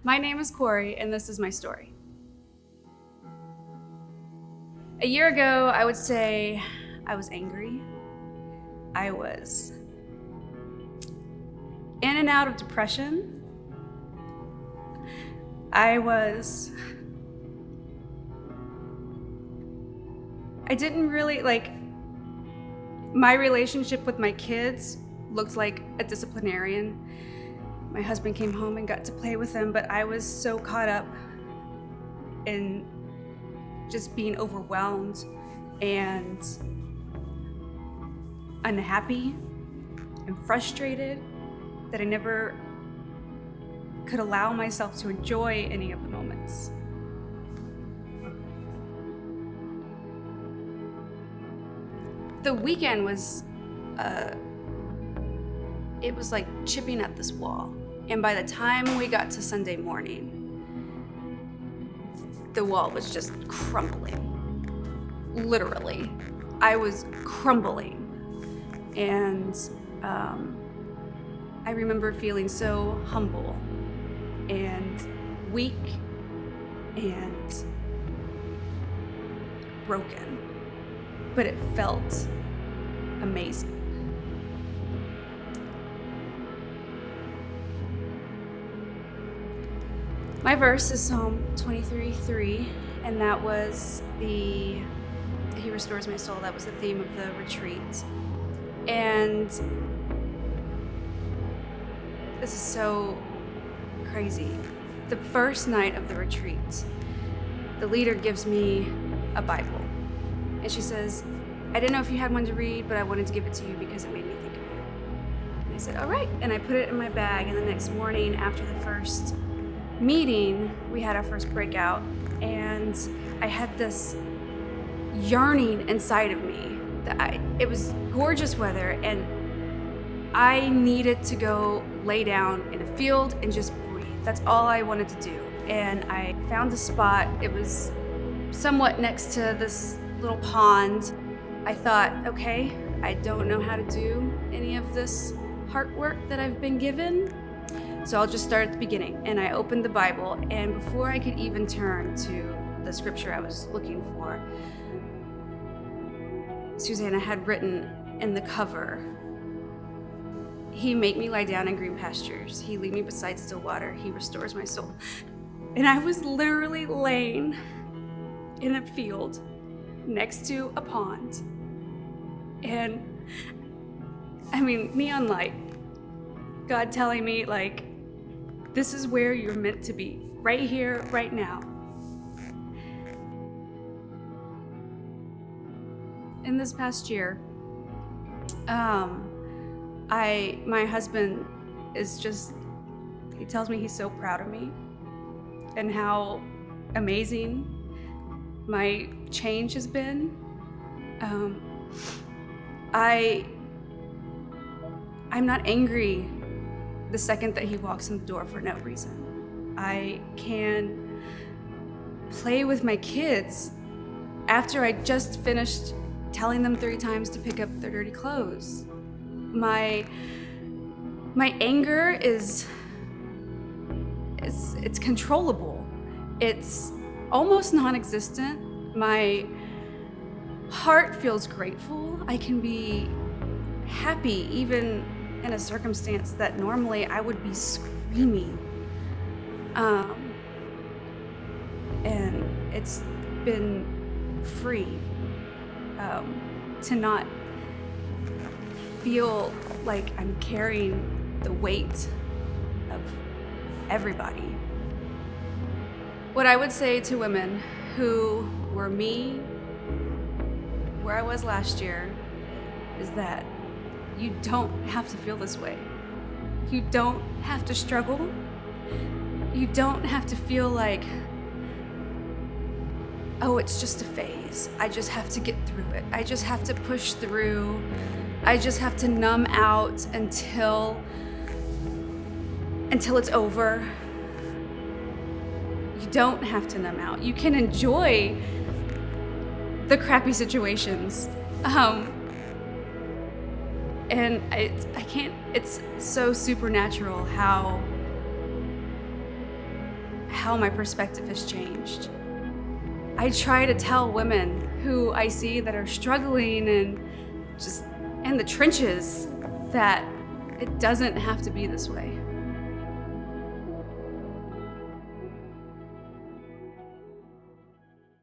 My name is Kori, and this is my story. A year ago, I would say I was angry. I was in and out of depression. I didn't really my relationship with my kids looked like a disciplinarian. My husband came home and got to play with them, but I was so caught up in just being overwhelmed and unhappy and frustrated that I never could allow myself to enjoy any of the moments. The weekend was, it was like chipping at this wall. And by the time we got to Sunday morning, the wall was just crumbling. Literally, I was crumbling. And I remember feeling so humble and weak and broken, but it felt amazing. My verse is Psalm 23:3, and that was He restores my soul. That was the theme of the retreat. And this is so crazy. The first night of the retreat, the leader gives me a Bible. And she says, I didn't know if you had one to read, but I wanted to give it to you because it made me think of you. And I said, all right. And I put it in my bag. And the next morning, after the first meeting, we had our first breakout. And I had this yearning inside of me that it was gorgeous weather. And I needed to go lay down in a field and just breathe. That's all I wanted to do. And I found a spot. It was somewhat next to this little pond. I thought, okay, I don't know how to do any of this heart work that I've been given, so I'll just start at the beginning. And I opened the Bible, and before I could even turn to the scripture I was looking for, Susanna had written in the cover, He make me lie down in green pastures. He lead me beside still water. He restores my soul. And I was literally laying in a field next to a pond. And I mean, neon light. God telling me, like, this is where you're meant to be. Right here, right now. In this past year, my husband is just, he tells me he's so proud of me and how amazing my change has been. I'm not angry the second that he walks in the door for no reason. I can play with my kids after I just finished telling them 3 times to pick up their dirty clothes. My anger is it's controllable. It's almost non-existent. My heart feels grateful. I can be happy even in a circumstance that normally I would be screaming. And it's been free to not feel like I'm carrying the weight of everybody. What I would say to women who were me, where I was last year, is that you don't have to feel this way. You don't have to struggle. You don't have to feel like, oh, it's just a phase. I just have to get through it. I just have to push through. I just have to numb out until it's over. You don't have to numb out. You can enjoy the crappy situations. And I can't, it's so supernatural how how my perspective has changed. I try to tell women who I see that are struggling and just in the trenches that it doesn't have to be this way.